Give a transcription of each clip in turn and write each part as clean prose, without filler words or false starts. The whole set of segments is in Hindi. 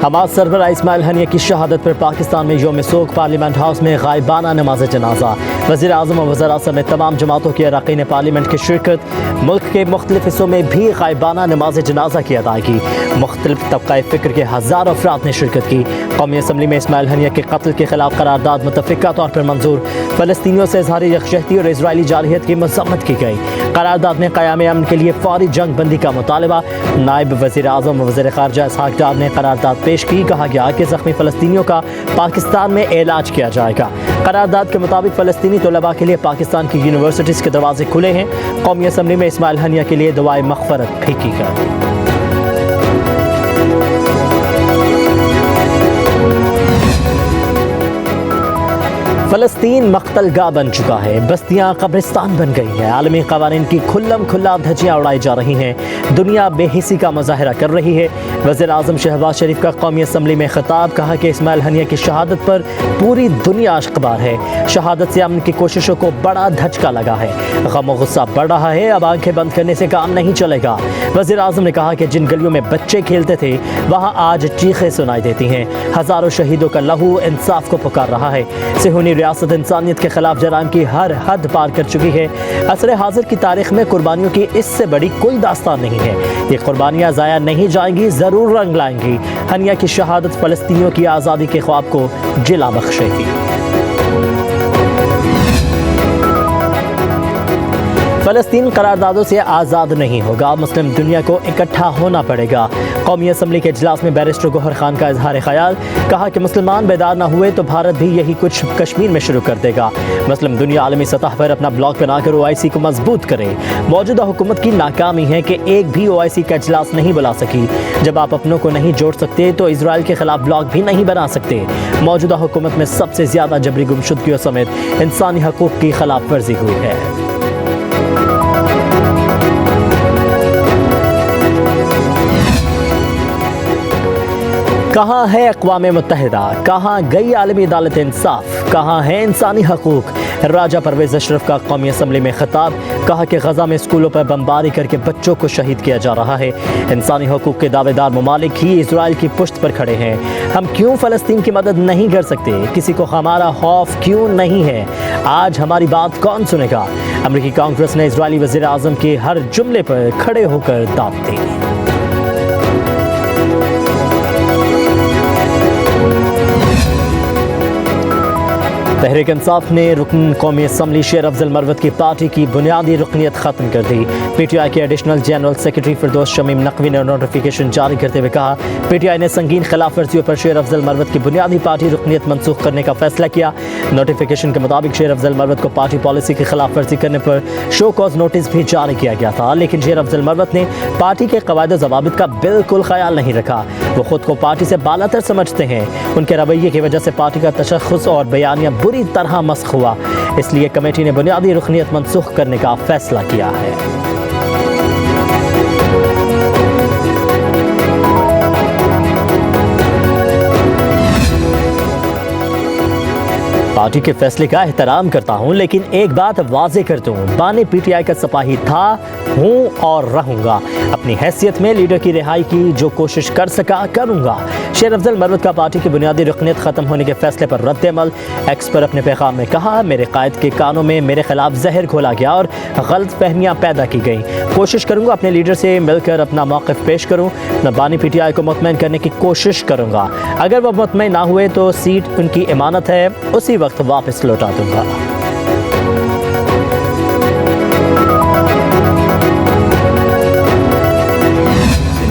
हमास सरबराह इस्माइल हनिया की शहादत पर पाकिस्तान में यौम सोग, पार्लियामेंट हाउस में गायबाना नमाज जनाजा। वज़ीर आज़म और वज़रा समेत तमाम जमातों के अरकान पार्लियामेंट की शिरकत। मुल्क के मुख्तलिफ हिस्सों में भी गायबाना नमाज जनाजा की अदायगी। मुख्तलिफ तबक़ाए फ़िक्र के हज़ारों अफराद ने शिरकत की। कौमी असम्बली में इस्माइल हनिया के कत्ल के खिलाफ करारदाद मुतफ़िक़ा तौर पर मंजूर। फ़लस्तीनियों से इज़हार यकजहती और इजरायली जारहियत की मज़म्मत की गई। करारदाद में क़याम अमन के लिए फ़ौरी जंग बंदी का मुतालबा। नायब वज़ीर आज़म और वज़ीर ख़ारजा इसहाक़ डार ने करारदाद पेश की। कहा गया कि ज़ख्मी फ़लस्तीनियों का पाकिस्तान में इलाज किया जाएगा। करारदाद के मुताबिक फ़लस्तीनी तलबा के लिए पाकिस्तान की यूनिवर्सिटीज़ के दरवाजे खुले हैं। कौमी असम्बली में इस्माइल हनिया के लिए दुआए मग़फ़रत भी की गई। फ़लस्तीन मख्तलगाह बन चुका है, बस्तियाँ कब्रिस्तान बन गई हैं। आलमी क़वानीन की खुल्लम खुल्ला धज्जियाँ उड़ाई जा रही हैं। दुनिया बेहिसी का मुज़ाहरा कर रही है। वज़ीर आज़म शहबाज शरीफ का कौमी असम्बली में ख़िताब। कहा कि इस्माइल हनिया की शहादत पर पूरी दुनिया अश्कबार है। शहादत से अमन की कोशिशों को बड़ा धचका लगा है। गम और गुस्सा बढ़ रहा है। अब आंखें बंद करने से काम नहीं चलेगा। वज़ीर आज़म ने कहा कि जिन गलियों में बच्चे खेलते थे वहाँ आज चीखें सुनाई देती हैं। हज़ारों शहीदों का लहू इंसाफ को पुकार रहा है। सेहूनी रियासत इंसानियत के खिलाफ जराइम की हर हद पार कर चुकी है। असरे हाजिर की तारीख में कुर्बानियों की इससे बड़ी कोई दास्तान नहीं है। ये कुर्बानियाँ ज़ाया नहीं जाएंगी, ज़रूर रंग लाएंगी। हनिया की शहादत फ़लस्तीनियों की आज़ादी के ख्वाब को जिला बख्शेगी। फ़लस्तीन करारदादों से आज़ाद नहीं होगा। मुस्लिम दुनिया को इकट्ठा होना पड़ेगा। कौमी असम्बली के इजलास में बैरिस्टर गौहर खान का इजहार ख्याल। कहा कि मुसलमान बेदार न हुए तो भारत भी यही कुछ कश्मीर में शुरू कर देगा। मुस्लिम दुनिया आलमी सतह पर अपना ब्लॉक बनाकर OIC को मजबूत करे। मौजूदा हुकूमत की नाकामी है कि एक भी OIC का इजलास नहीं बुला सकी। जब आप अपनों को नहीं जोड़ सकते तो इसराइल के खिलाफ ब्लॉक भी नहीं बना सकते। मौजूदा हुकूमत में सबसे ज़्यादा जबरी गुमशुदगियों समेत इंसानी हकूक़ की खिलाफ वर्जी हुई है। कहाँ है अक़वाम मुत्तहिदा? कहाँ गई आलमी अदालत इंसाफ? कहाँ है इंसानी हकूक़? राजा परवेज़ अशरफ का कौमी असम्बली में ख़िताब। कहा कि गज़ा में स्कूलों पर बमबारी करके बच्चों को शहीद किया जा रहा है। इंसानी हकूक़ के दावेदार ममालिक ही इसराइल की पुश्त पर खड़े हैं। हम क्यों फ़लस्तीन की मदद नहीं कर सकते? किसी को हमारा खौफ क्यों नहीं है? आज हमारी बात कौन सुनेगा? अमरीकी कांग्रेस ने इजरायली वज़ीर आज़म के हर जुमले पर खड़े होकर दाद दी। तहरीक इंसाफ ने रुकन कौमी असम्बली शेर अफजल मरवत की पार्टी की बुनियादी रुकनीत ख़त्म कर दी। PTI के एडिशनल जनरल सेक्रेटरी फिरदौस शमीम नकवी ने नोटिफिकेशन जारी करते हुए कहा, PTI ने संगीन खिलाफ वर्जियों पर शेर अफजल मरवत की बुनियादी पार्टी रुकनीत मनसूख करने का फैसला किया। नोटिफिकेशन के मुताबिक शेर अफजल मरवत को पार्टी पॉलिसी की खिलाफ वर्जी करने पर शो कॉज नोटिस भी जारी किया गया था, लेकिन शेर अफजल मरवत ने पार्टी के क़वायद ज़वाबित का बिल्कुल ख्याल नहीं रखा। वो खुद को पार्टी से बालातर समझते हैं। उनके रवैये की वजह से पार्टी का तशख़्ख़ुस और बयानिया बुरी तरह मस्ख़ हुआ। इसलिए कमेटी ने बुनियादी रुकनीत मनसूख करने का फैसला किया है। पार्टी के फैसले का एहतराम करता हूं, लेकिन एक बात वाज़े कर दूं, बानी PTI का सिपाही था, हूं और रहूंगा। अपनी हैसियत में लीडर की रिहाई की जो कोशिश कर सका करूंगा। शेर अफजल मरवत का पार्टी की बुनियादी रुकनीत ख़त्म होने के फैसले पर रद्द अमल। एक्स पर अपने पैगाम में कहा, मेरे कायद के कानों में मेरे खिलाफ जहर घोला गया और गलत फहमियाँ पैदा की गई। कोशिश करूंगा अपने लीडर से मिलकर अपना मौक़िफ़ पेश करूँ। मैं बानी PTI को मुतमईन करने की कोशिश करूँगा। अगर वह मुतमईन ना हुए तो सीट उनकी इमानत है, उसी वक्त वापस लौटा दूंगा।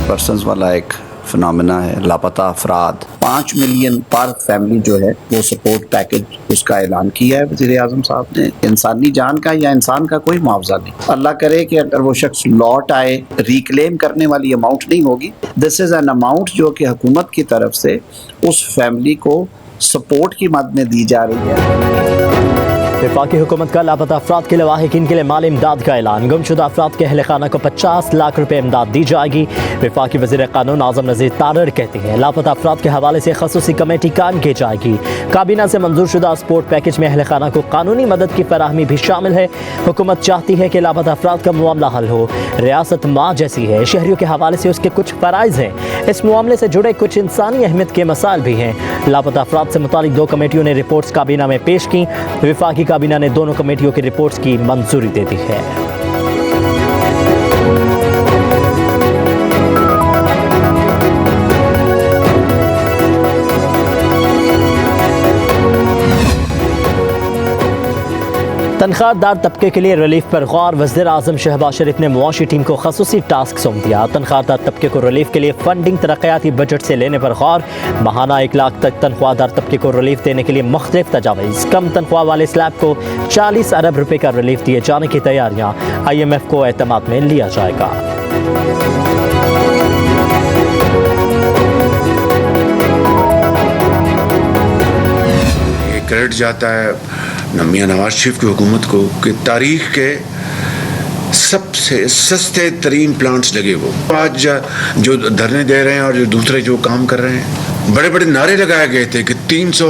पर्सन्स वाला एक फिनोमेना है। लापता अफराद 5 मिलियन पर फैमिली जो है वो सपोर्ट पैकेज उसका ऐलान किया है वज़ीर आज़म साहब ने। इंसानी जान का या इंसान का कोई मुआवजा नहीं। अल्लाह करे कि अगर वो शख्स लौट आए, रिक्लेम करने वाली अमाउंट नहीं होगी। दिस इज़ एन अमाउंट जो कि हुकूमत की तरफ से उस फैमिली को सपोर्ट की मद में दी जा रही है। वफाकी हुकूमत का लापता अफराद के लवाहिकीन के लिए माली इमदाद का ऐलान। गुमशुदा अफराद के अहल खाना को 50 लाख रुपए इमदाद दी जाएगी। वफाकी वज़ीर क़ानून आज़म नज़ीर तारड़ कहती हैं लापता अफराद के हवाले से ख़ुसूसी कमेटी कायम की जाएगी। काबीना से मंजूर शुदा स्पोर्ट पैकेज में अहल खाना को कानूनी मदद की फराहमी भी शामिल है। हुकूमत चाहती है कि लापता अफराद का मामला हल हो। रियासत माँ जैसी है, शहरियों के हवाले से उसके कुछ फ़राइज़ हैं। इस मामले से जुड़े कुछ इंसानी अहमियत के मसाइल भी हैं। लापता अफराद से मुतालिक 2 कमेटियों ने रिपोर्ट्स काबीना में पेश की। वफाकी काबीना ने दोनों कमेटियों की रिपोर्ट्स की मंजूरी दे दी है। तनख्वाहदार तबके के लिए रिलीफ पर गौर। वज़ीर आज़म शहबाज शरीफ ने मुआशी टीम को खसूसी टास्क सौंप दिया। तनख्वाहदार तबके को रिलीफ के लिए फंडिंग तरक्याती बजट से लेने पर गौर। माहाना 1 लाख तक तनख्वाहदार तबके को रिलीफ देने के लिए मुख्तलिफ तजावीज़। कम तनख्वाह वाले स्लैब को 40 अरब रुपये का रिलीफ दिए जाने की तैयारियाँ। IMF को एतमाद में लिया जाएगा। ये क्रेडिट जाता है मियां नवाज शरीफ की हुकूमत को कि तारीख के सबसे सस्ते तरीन प्लांट्स लगे वो आज जो धरने दे रहे हैं और जो दूसरे जो काम कर रहे हैं। बड़े बड़े नारे लगाए गए थे कि 300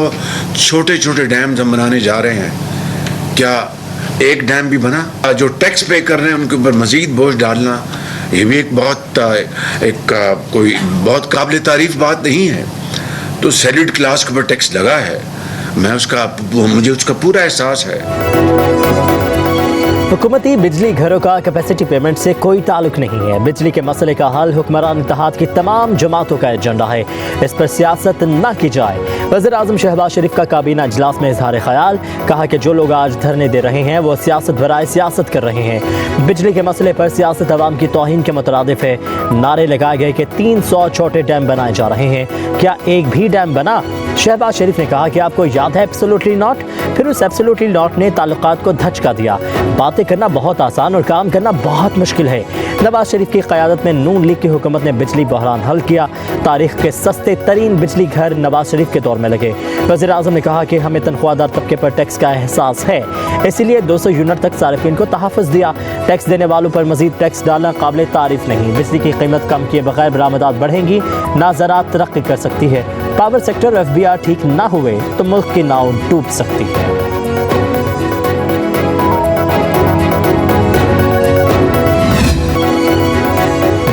छोटे छोटे डैम्स हम बनाने जा रहे हैं। क्या एक डैम भी बना? जो टैक्स पे कर रहे हैं उनके ऊपर मजीद बोझ डालना, ये भी एक कोई बहुत काबिल तारीफ बात नहीं है। तो सैल्यूड क्लास के ऊपर टैक्स लगा है, मुझे उसका पूरा एहसास है। हुकूमती बिजली घरों का कैपेसिटी पेमेंट से कोई ताल्लुक नहीं है। बिजली के मसले का हल हुक्मरान इत्तेहाद की तमाम जमातों का एजेंडा है। इस पर सियासत न की जाए। वज़ीर आज़म शहबाज शरीफ का काबीना इजलास में इजहार ख्याल। कहा कि जो लोग आज धरने दे रहे हैं वो सियासत बराए सियासत कर रहे हैं। बिजली के मसले पर सियासत अवाम की तौहीन के मुतरादिफ है। नारे लगाए गए कि 300 छोटे डैम बनाए जा रहे हैं। क्या एक भी डैम बना? शहबाज शरीफ ने कहा कि आपको याद है एब्सोल्युटली नॉट। फिर उस एब्सोल्युटली नॉट ने ताल्लुकात को धचका दिया। बातें करना बहुत आसान और काम करना बहुत मुश्किल है। नवाज शरीफ की क़यादत में नून लीग की हुकूमत ने बिजली बहरान हल किया। तारीख के सस्ते तरीन बिजली घर नवाज शरीफ के दौर में लगे। वज़ीर आज़म ने कहा कि हमें तनख्वाहदार तबके पर टैक्स का एहसास है, इसीलिए 200 यूनिट तक सारिफिन को तहफ़्फ़ुज़ दिया। टैक्स देने वालों पर मज़ीद टैक्स डालना काबिल तारीफ नहीं। बिजली की कीमत कम किए बगैर बरामदात बढ़ेंगी, ना ज़राअत तरक्की कर सकती है। पावर सेक्टर FBR ठीक ना हुए तो मुल्क की नाव डूब सकती है।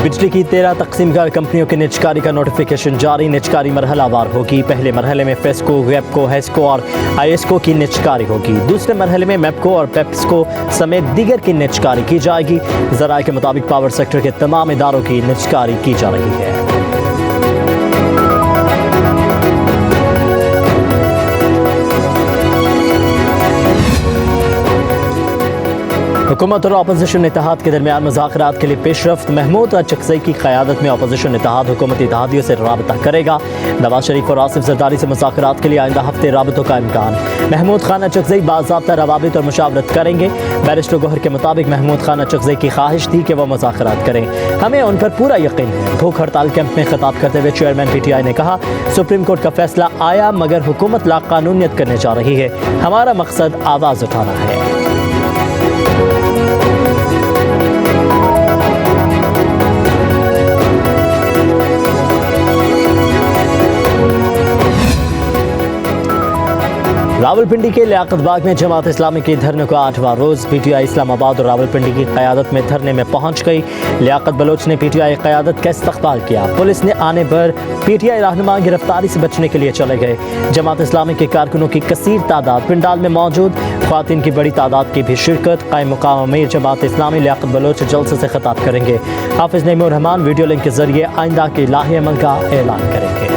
बिजली की 13 तकसीमकार कंपनियों की निजकारी का नोटिफिकेशन जारी। निजकारी मरहलावार होगी। पहले मरहले में फेस्को, वेबको, हेस्को और ISCO की निजकारी होगी। दूसरे मरहले में मेपको और पेप्सको समेत दीगर की निजकारी की जाएगी। ज़राए के मुताबिक पावर सेक्टर के तमाम इदारों की निजकारी की जा रही है। हुकूमत और अपोजिशन इत्तेहाद के दरमियान मुज़ाकरात के लिए पेशरफ्त। महमूद अचकज़ई की क़यादत में अपोजिशन इत्तेहाद हुकूमती इत्तेहादियों से राबता करेगा। नवाज शरीफ और आसिफ ज़रदारी से मुज़ाकरात के लिए आइंदा हफ्ते राबतों का इम्कान। महमूद खान अचकज़ई बाज़ाब्ता रवाबित और मुशावरत करेंगे। बैरिस्टर गौहर के मुताबिक महमूद खान अचकज़ई की ख्वाहिश थी कि वह मुज़ाकरात करें। हमें उन पर पूरा यकीन है। भूख हड़ताल कैंप में खिताब करते हुए चेयरमैन PTI ने कहा, सुप्रीम कोर्ट का फैसला आया मगर हुकूमत लाक़ानूनियत करने जा रही है। हमारा मकसद आवाज़ उठाना है। रावलपिंडी के लियाकत बाग में जमात इस्लामी के धरने का 8वां रोज़। PTI इस्लामाबाद और रावलपिंडी की क़यादत में धरने में पहुंच गई। लियाकत बलोच ने PTI क़यादत का इस्तक़बाल किया। पुलिस ने आने पर PTI रहनुमा गिरफ्तारी से बचने के लिए चले गए। जमात इस्लामी के कारकुनों की कसीर तादाद पिंडाल में मौजूद। ख़वातीन की बड़ी तादाद की भी शिरकत। क़ायम मुक़ाम अमीर जमात इस्लामी लियाकत बलोच जलसे से खिताब करेंगे। हाफिज़ नईमुर रहमान वीडियो लिंक के ज़रिए आइंदा के लाहे अमल का ऐलान करेंगे।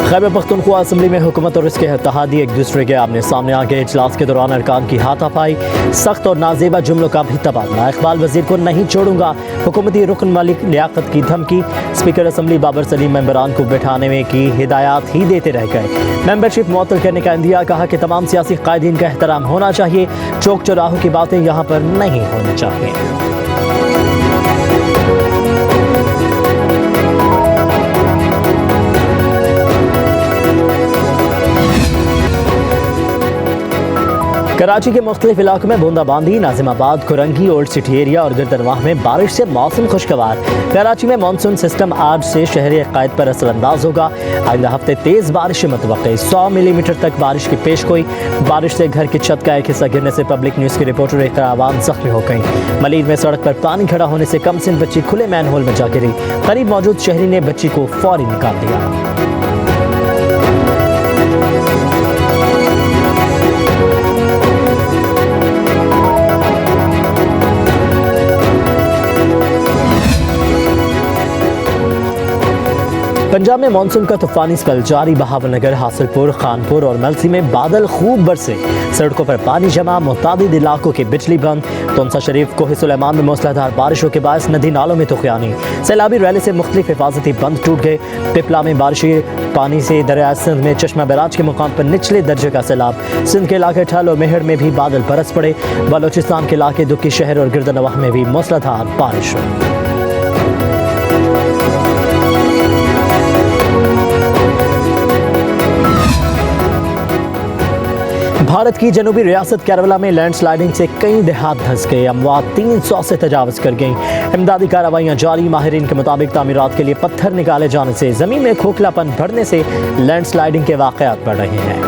खैबर पख्तूनख्वा असम्बली में हुकूमत और इसके इत्तेहादी एक दूसरे के आमने सामने आ गए। इजलास के दौरान अरकान की हाथापाई, सख्त और नाजेबा जुमलों का भी तबादला। इकबाल वजीर को नहीं छोड़ूंगा, हुकूमती रुकन मलिक लियाकत की धमकी। स्पीकर असम्बली बाबर सलीम मेंबरान को बैठाने में की हिदायत ही देते रह गए। मेंबरशिप मुअत्तल करने का इंदिया। कहा कि तमाम सियासी कायदीन का एहतराम होना चाहिए। चौक चौराहों की बातें यहाँ पर नहीं होनी चाहिए। कराची के मुख्तलिफ इलाकों में बूंदाबांदी, Nazimabad, Korangi, old city area और गिरदनवाह में बारिश से मौसम खुशगवार। कराची में मानसून सिस्टम आज से शहरी अकायद पर असरअंदाज होगा। आइंदा हफ्ते तेज बारिश मुतवक्के, 100 मिलीमीटर तक बारिश की पेशगोई। बारिश से घर की छत का एक हिस्सा गिरने से पब्लिक न्यूज़ की रिपोर्टर इकरा आवाम जख्मी हो गई। मलीर में सड़क पर पानी खड़ा होने से कमसिन बच्ची खुले मैनहोल में जा गिरी। करीब मौजूद शहरी ने बच्ची को फौरी निकाल दिया। पंजाब में मानसून का तूफानी स्पेल जारी। बहावलनगर, हासिलपुर, खानपुर और मलसी में बादल खूब बरसे। सड़कों पर पानी जमा, मुतादिद इलाकों की बिजली बंद। तुनसा शरीफ, कोहे सुलेमान में मूसलाधार बारिशों के बायस नदी नालों में तुगयानी। सैलाबी रैली से मुख्तलिफ हिफाजती बंद टूट गए। पिपला में बारिशी पानी से दरिया सिंध में चश्मा बैराज के मुकाम पर निचले दर्जे का सैलाब। सिंध के इलाके ठल और मेहर में भी बादल बरस पड़े। बलोचिस्तान के इलाके दुक्की शहर और गिरदनवाह में भी मूसलाधार बारिश हुई। भारत की जनूबी रियासत केरला में लैंडस्लाइडिंग से कई देहात धंस गए। अमवात 300 से तजावज़ कर गईं। इमदादी कार्रवाइयाँ जारी। माहिरीन के मुताबिक तामीरात के लिए पत्थर निकाले जाने से ज़मीन में खोखलापन बढ़ने से लैंडस्लाइडिंग के वाक़यात बढ़ रहे हैं।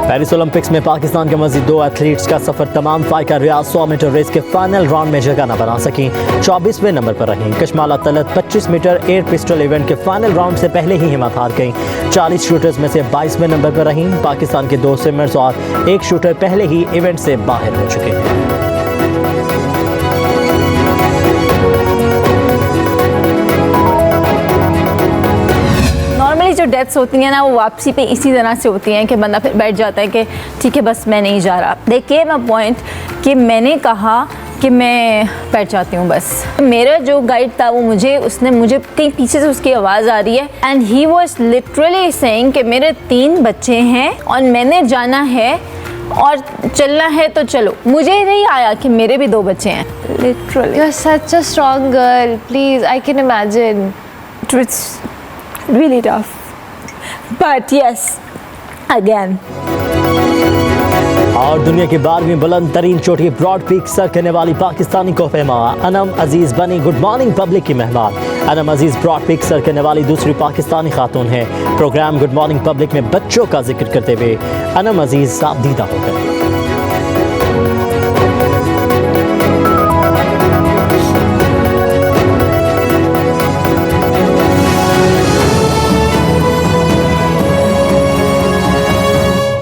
पेरिस ओलंपिक्स में पाकिस्तान के मज़ीद 2 एथलीट्स का सफ़र तमाम। फ़ाइका रियाज 100 मीटर रेस के फाइनल राउंड में जगह न बना सकी, 24वें नंबर पर रहीं। Kashmala Talat 25 metre air pistol event के फाइनल राउंड से पहले ही हिम्मत हार गईं। 40 शूटर्स में से 22वें नंबर पर रहीं। पाकिस्तान के 2 स्विमर्स और 1 शूटर पहले ही इवेंट से बाहर हो चुके हैं। जो डेथ्स होती हैं ना, वो वापसी पे इसी तरह से होती हैं कि बंदा फिर बैठ जाता है कि ठीक है बस मैं नहीं जा रहा। दे केम अ पॉइंट कि मैंने कहा कि मैं बैठ जाती हूँ बस। मेरा जो गाइड था वो उसने मुझे कहीं पीछे से उसकी आवाज़ आ रही है and he was literally saying कि मेरे 3 बच्चे हैं और मैंने जाना है और चलना है तो चलो। मुझे नहीं आया कि मेरे भी 2 बच्चे हैं। Literally you are such a strong girl, please I can imagine. It's really tough, but yes, again. और दुनिया की 12वीं बुलंद तरीन चोटी ब्रॉड पीक सर करने वाली पाकिस्तानी कोहपेमा अनम अजीज बनी गुड मॉर्निंग पब्लिक की मेहमान। अनम अजीज ब्रॉड पीक सर करने वाली दूसरी पाकिस्तानी खातून है। प्रोग्राम गुड मॉर्निंग पब्लिक में बच्चों का जिक्र करते हुए अनम अजीज साबदीदा हो गए।